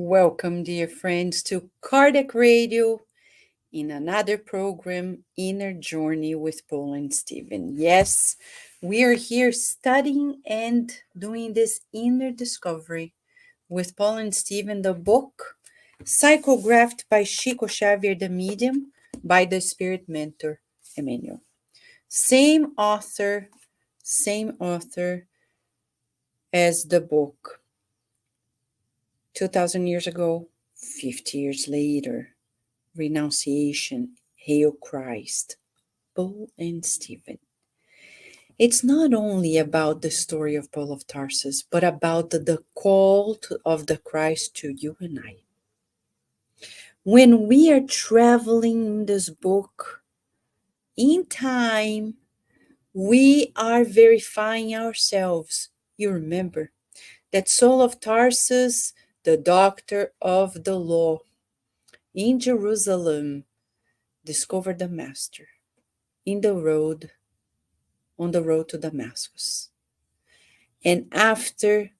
Welcome, dear friends, to Cardiac Radio in another program, Inner Journey with Paul and Stephen. Yes, we are here studying and doing this inner discovery with Paul and Stephen, the book psychographed by Chico Xavier, the medium, by the spirit mentor, Emmanuel. Same author as the book. 2,000 years ago, 50 years later, Renunciation, Hail Christ, Paul and Stephen. It's not only about the story of Paul of Tarsus, but about the call of the Christ to you and I. When we are traveling in this book, in time, we are verifying ourselves. You remember that Saul of Tarsus, the doctor of the law, in Jerusalem, discovered the Master on the road to Damascus. And after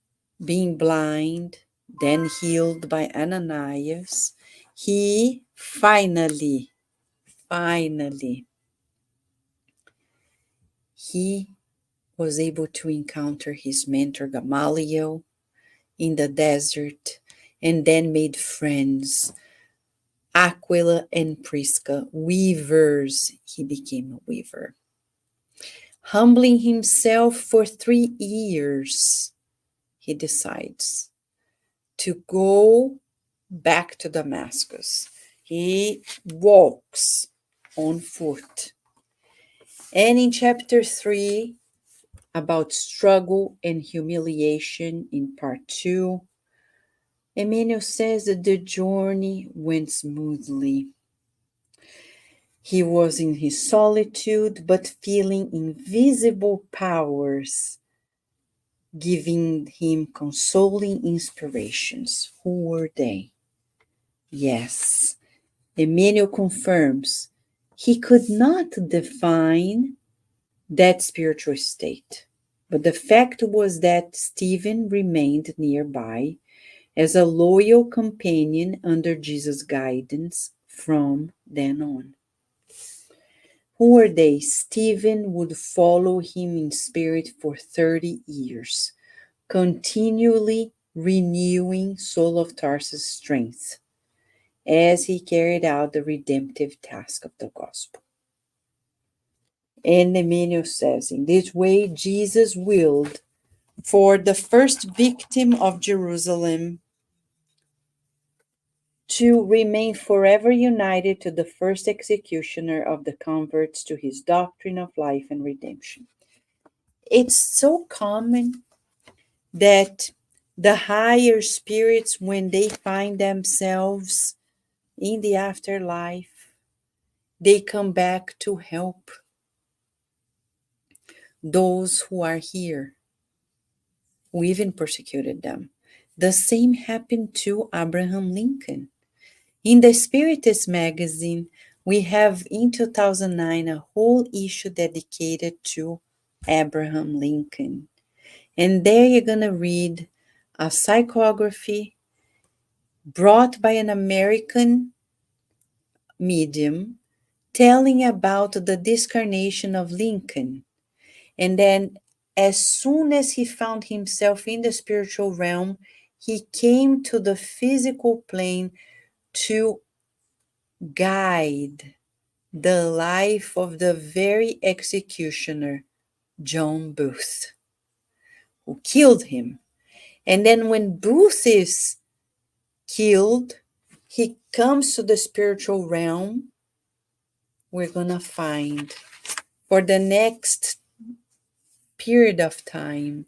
being blind, then healed by Ananias, he finally, he was able to encounter his mentor Gamaliel in the desert and then made friends. Aquila and Prisca, weavers. He became a weaver. Humbling himself for 3 years, he decides to go back to Damascus. He walks on foot. And in chapter 3, about struggle and humiliation in part 2, Emmanuel says that the journey went smoothly. He was in his solitude, but feeling invisible powers giving him consoling inspirations. Who were they? Yes, Emmanuel confirms he could not define that spiritual state, but the fact was that Stephen remained nearby as a loyal companion under Jesus' guidance from then on. Who were they? Stephen would follow him in spirit for 30 years, continually renewing Saul of Tarsus' strength as he carried out the redemptive task of the gospel. And Emmanuel says, in this way, Jesus willed for the first victim of Jerusalem to remain forever united to the first executioner of the converts to his doctrine of life and redemption. It's so common that the higher spirits, when they find themselves in the afterlife, they come back to help those who are here, who even persecuted them. The same happened to Abraham Lincoln. In the Spiritist magazine, we have in 2009 a whole issue dedicated to Abraham Lincoln. And there you're going to read a psychography brought by an American medium telling about the discarnation of Lincoln. And then as soon as he found himself in the spiritual realm, he came to the physical plane to guide the life of the very executioner, John Booth, who killed him. And then when Booth is killed, he comes to the spiritual realm. We're going to find for the next period of time,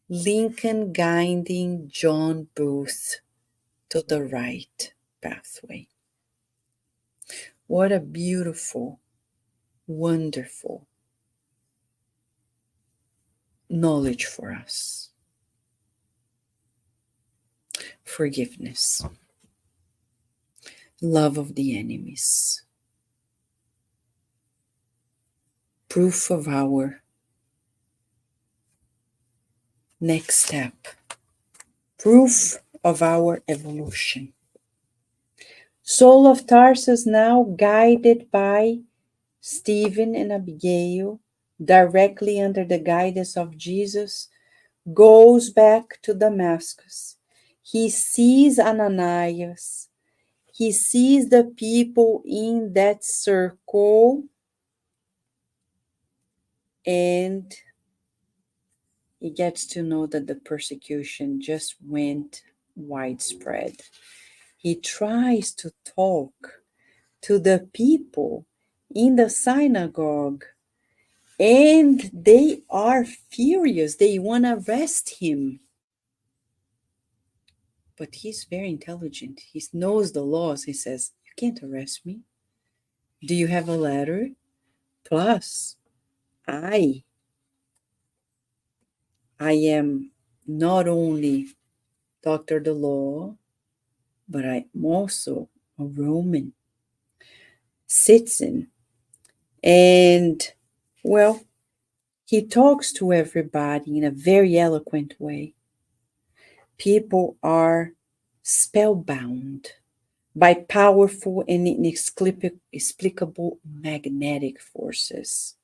Lincoln guiding John Booth to the right pathway. What a beautiful, wonderful knowledge for us. Forgiveness, love of the enemies, proof of our next step, proof of our evolution. Saul of Tarsus, now guided by Stephen and Abigail, directly under the guidance of Jesus, goes back to Damascus. He sees Ananias. He sees the people in that circle, and he gets to know that the persecution just went widespread. He tries to talk to the people in the synagogue, and they are furious. They want to arrest him. But he's very intelligent. He knows the laws. He says, "You can't arrest me. Do you have a letter? Plus, I am not only doctor of the law, but I'm also a Roman citizen." And, well, he talks to everybody in a very eloquent way. People are spellbound by powerful and inexplicable magnetic forces.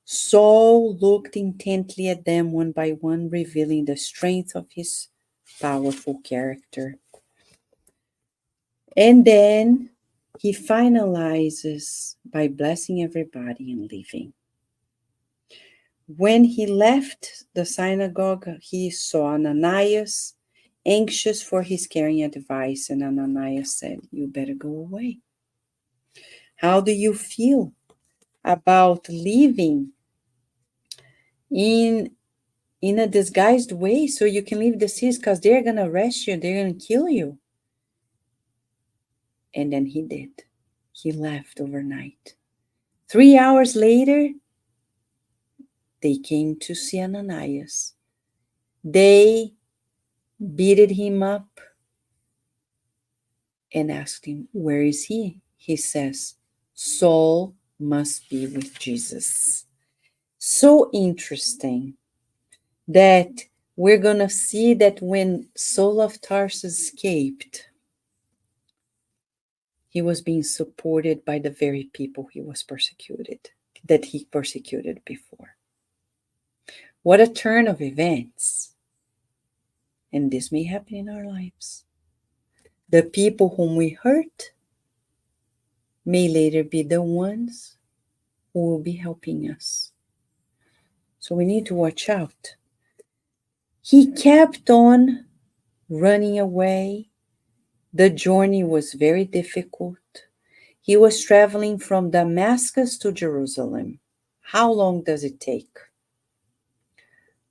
Saul looked intently at them one by one, revealing the strength of his powerful character. And then he finalizes by blessing everybody and leaving. When he left the synagogue, he saw Ananias, anxious for his caring advice, and Ananias said, "You better go away. How do you feel about living in a disguised way so you can leave the cities, because they're going to arrest you, they're going to kill you?" And then he did. He left overnight. 3 hours later, they came to see Ananias. They beated him up and asked him, "Where is he?" He says, "Saul must be with Jesus." So interesting that we're going to see that when Saul of Tarsus escaped, he was being supported by the very people that he persecuted before. What a turn of events. And this may happen in our lives. The people whom we hurt may later be the ones who will be helping us. So we need to watch out. He kept on running away. The journey was very difficult. He was traveling from Damascus to Jerusalem. How long does it take?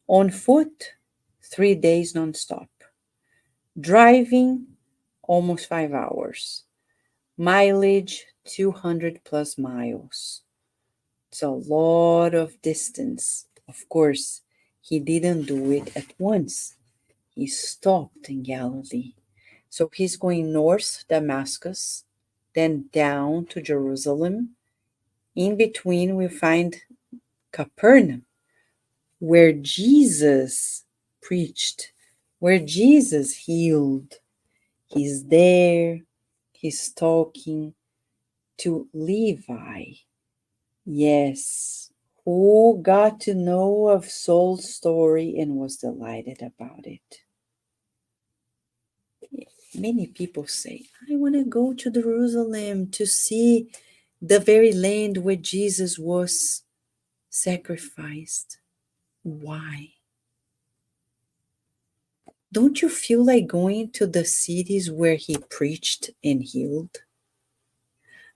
On foot, 3 days nonstop. Driving, almost 5 hours. Mileage, 200 plus miles. It's a lot of distance. Of course, he didn't do it at once. He stopped in Galilee. So he's going north, Damascus, then down to Jerusalem. In between, we find Capernaum, where Jesus preached, where Jesus healed. He's there. He's talking to Levi. Yes, who got to know of Saul's story and was delighted about it. Many people say, "I want to go to Jerusalem to see the very land where Jesus was sacrificed." Why? Don't you feel like going to the cities where he preached and healed,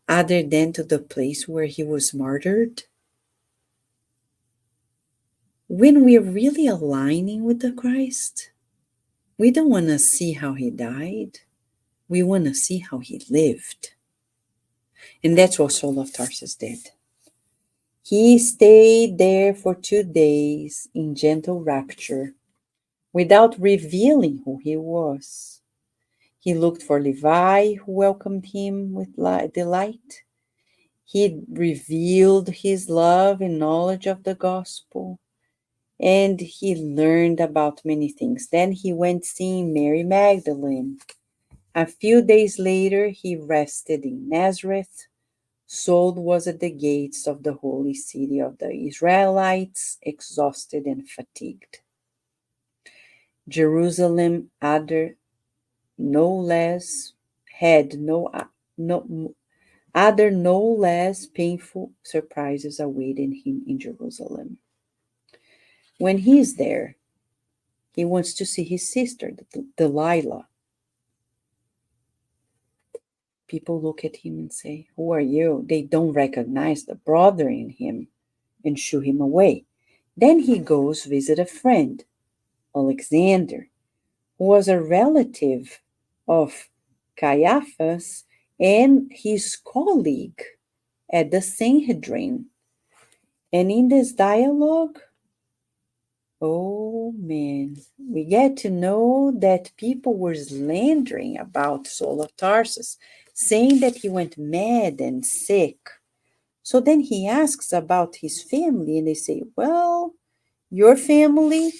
other than to the place where he was martyred? When we're really aligning with the Christ, we don't want to see how he died. We want to see how he lived. And that's what Saul of Tarsus did. He stayed there for 2 days in gentle rapture, without revealing who he was. He looked for Levi, who welcomed him with delight. He revealed his love and knowledge of the gospel. and he learned about many things. Then he went seeing Mary Magdalene. A few days later, he rested in Nazareth. Saul was at the gates of the holy city of the Israelites, exhausted and fatigued. Jerusalem no less had no no less painful surprises awaiting him in Jerusalem. When he is there, he wants to see his sister, Delilah. People look at him and say, "Who are you?" They don't recognize the brother in him and shoo him away. Then he goes visit a friend, Alexander, who was a relative of Caiaphas and his colleague at the Sanhedrin. And in this dialogue, oh man, we get to know that people were slandering about Saul of Tarsus, saying that he went mad and sick. So then he asks about his family, and they say, well, your family,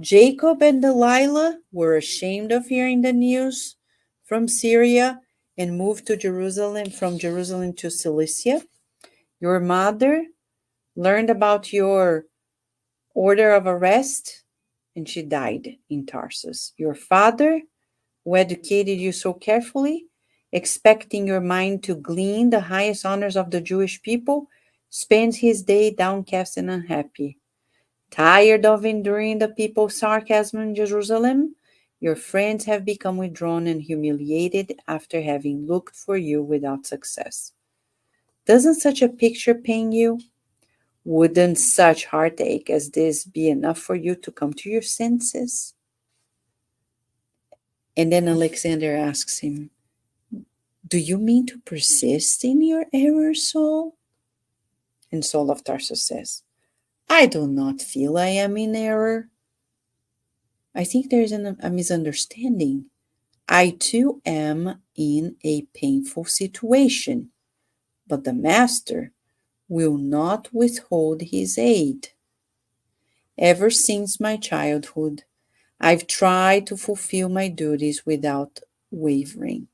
Jacob and Delilah, were ashamed of hearing the news from Syria and moved to Jerusalem, from Jerusalem to Cilicia. Your mother learned about your order of arrest, and she died in Tarsus. Your father, who educated you so carefully, expecting your mind to glean the highest honors of the Jewish people, spends his day downcast and unhappy. Tired of enduring the people's sarcasm in Jerusalem, your friends have become withdrawn and humiliated after having looked for you without success. Doesn't such a picture pain you? Wouldn't such heartache as this be enough for you to come to your senses? And then Alexander asks him, do you mean to persist in your error, Saul? And Saul of Tarsus says, I do not feel I am in error. I think there is a misunderstanding. I too am in a painful situation, but the Master will not withhold his aid. Ever since my childhood, I've tried to fulfill my duties without wavering.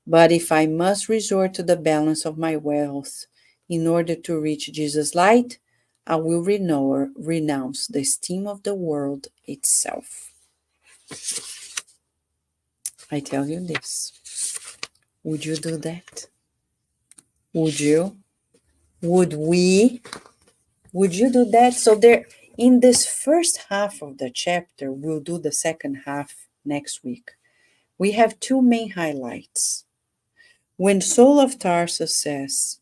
But if I must resort to the balance of my wealth in order to reach Jesus' light, I will renounce the esteem of the world itself. I tell you this. Would you do that? Would you? Would we? Would you do that? So there, in this first half of the chapter, we'll do the second half next week. We have two main highlights. When Saul of Tarsus says,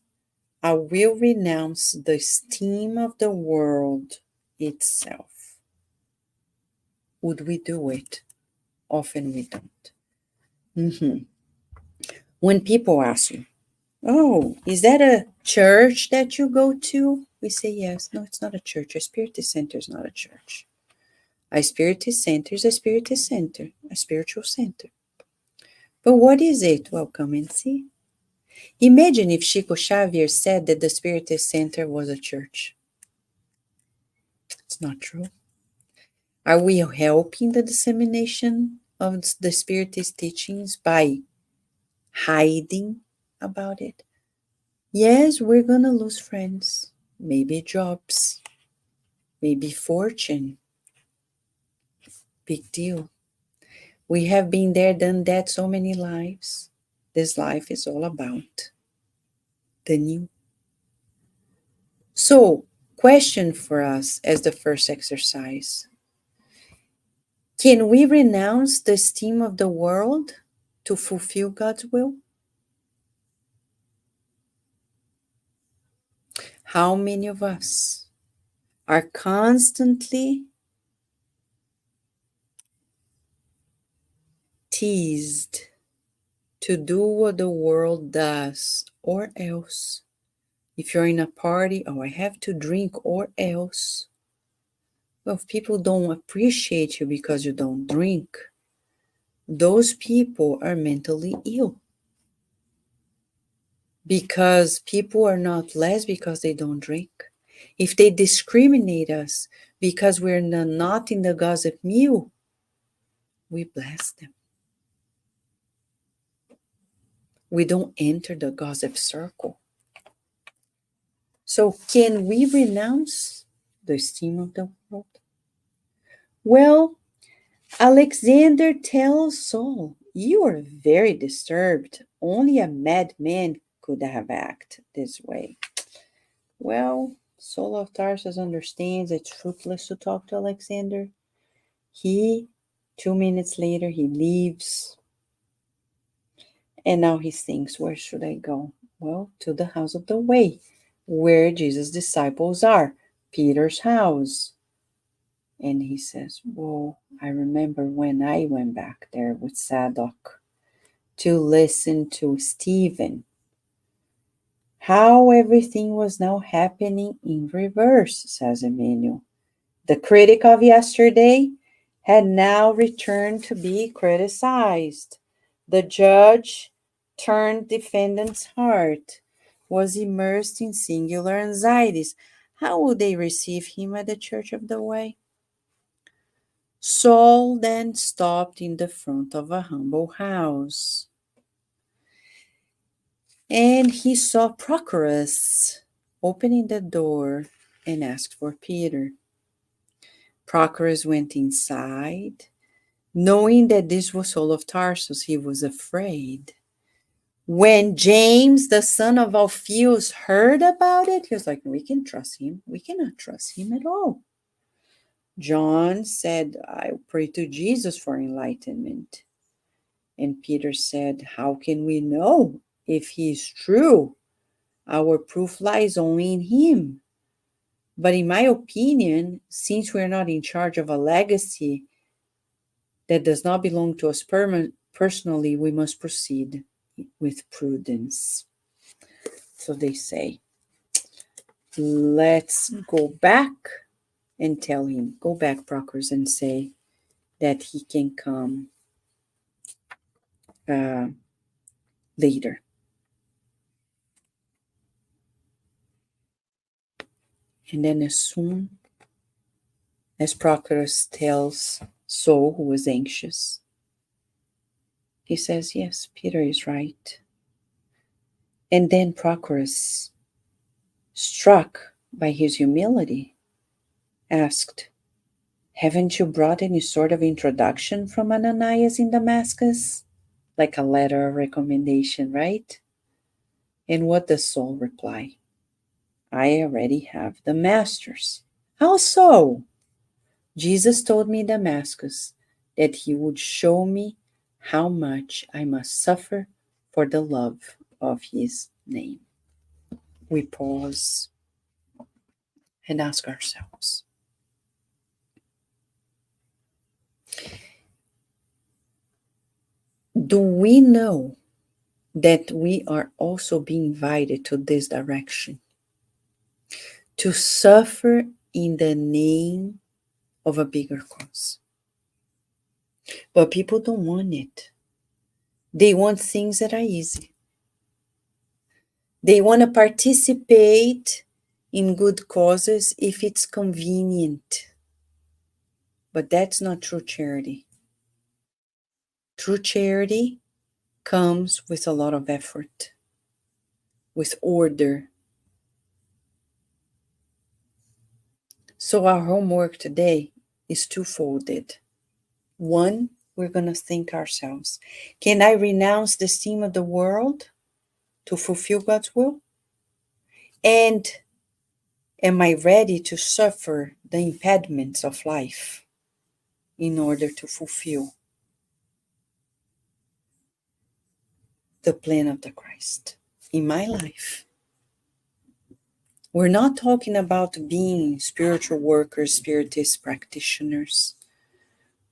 I will renounce the esteem of the world itself. Would we do it? Often we don't. When people ask you, oh, is that a church that you go to? We say yes. No, it's not a church. A spiritist center is not a church. A spiritist center is a spiritist center, a spiritual center. But what is it? Well, come and see. Imagine if Chico Xavier said that the spiritist center was a church. It's not true. Are we helping the dissemination of the spiritist teachings by hiding about it? Yes, we're going to lose friends, maybe jobs, maybe fortune. Big deal. We have been there, done that so many lives. This life is all about the new. So, question for us as the first exercise. Can we renounce the esteem of the world to fulfill God's will? How many of us are constantly teased to do what the world does, or else? If you're in a party, oh, I have to drink, or else. Well, if people don't appreciate you because you don't drink, those people are mentally ill. Because people are not less because they don't drink. If they discriminate us Because we're not in the gossip mill, we bless them. We don't enter the gossip circle. So, can we renounce the esteem of the world? Well, Alexander tells Saul, "You are very disturbed. Only a madman could have acted this way." Well, Saul of Tarsus understands it's fruitless to talk to Alexander. 2 minutes later, he leaves. And now he thinks, where should I go? Well, to the house of the way, where Jesus' disciples are, Peter's house. And he says, whoa, I remember when I went back there with Zadok to listen to Stephen. How everything was now happening in reverse, says Emmanuel. The critic of yesterday had now returned to be criticized. The judge turned defendant's heart was immersed in singular anxieties. How would they receive him at the Church of the Way? Saul then stopped in the front of a humble house, and he saw Prochorus opening the door and asked for Peter. Prochorus went inside. Knowing that this was Saul of Tarsus, he was afraid. When James, the son of Alphaeus, heard about it, he was like, we can trust him. We cannot trust him at all. John said, I pray to Jesus for enlightenment. And Peter said, how can we know if he is true? Our proof lies only in him. But in my opinion, since we're not in charge of a legacy that does not belong to us personally, we must proceed with prudence. So they say, let's go back and tell him, go back, Prochorus, and say that he can come later. And then as soon as Prochorus tells Saul, who was anxious, he says, yes, Peter is right. And then Prochorus, struck by his humility, asked, haven't you brought any sort of introduction from Ananias in Damascus? Like a letter of recommendation, right? And what does Saul reply? I already have the masters. How so? Jesus told me in Damascus that he would show me how much I must suffer for the love of his name. We pause and ask ourselves, do we know that we are also being invited to this direction? To suffer in the name of a bigger cause. But people don't want it. They want things that are easy. They want to participate in good causes if it's convenient. But that's not true charity. True charity comes with a lot of effort, with order. So our homework today is twofolded. One, we're going to think ourselves, can I renounce the esteem of the world to fulfill God's will? And am I ready to suffer the impediments of life in order to fulfill the plan of the Christ in my life? We're not talking about being spiritual workers, spiritist practitioners.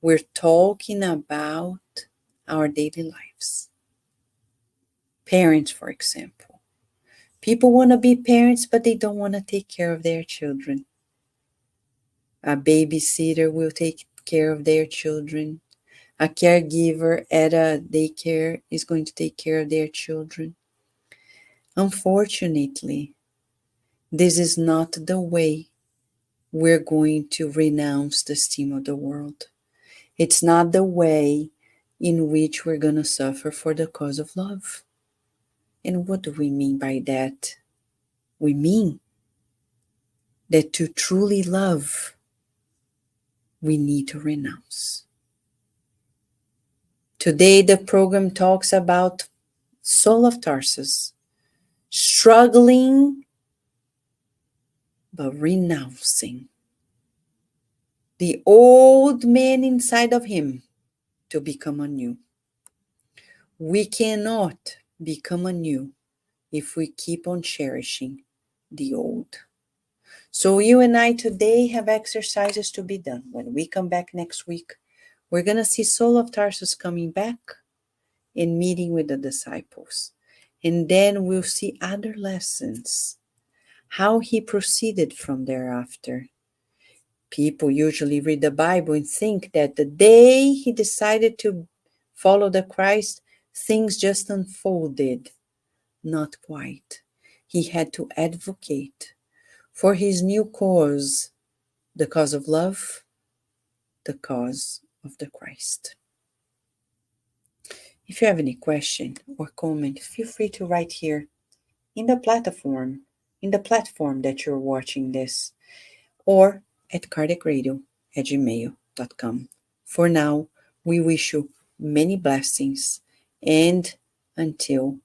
We're talking about our daily lives. Parents, for example. People want to be parents, but they don't want to take care of their children. A babysitter will take care of their children. A caregiver at a daycare is going to take care of their children. Unfortunately, this is not the way we're going to renounce the esteem of the world. It's not the way in which we're going to suffer for the cause of love. And what do we mean by that? We mean that to truly love, we need to renounce. Today, the program talks about Saul of Tarsus, struggling but renouncing the old man inside of him to become anew. We cannot become anew if we keep on cherishing the old. So you and I today have exercises to be done. When we come back next week, we're going to see Saul of Tarsus coming back and meeting with the disciples. And then we'll see other lessons, how he proceeded from thereafter. People usually read the Bible and think that the day he decided to follow the Christ, things just unfolded. Not quite. He had to advocate for his new cause, the cause of love, the cause of the Christ. If you have any question or comment, feel free to write here in the platform that you're watching this, or at cardiacradio@gmail.com. For now, we wish you many blessings, and until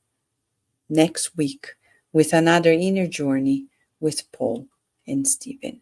next week with another inner journey with Paul and Stephen.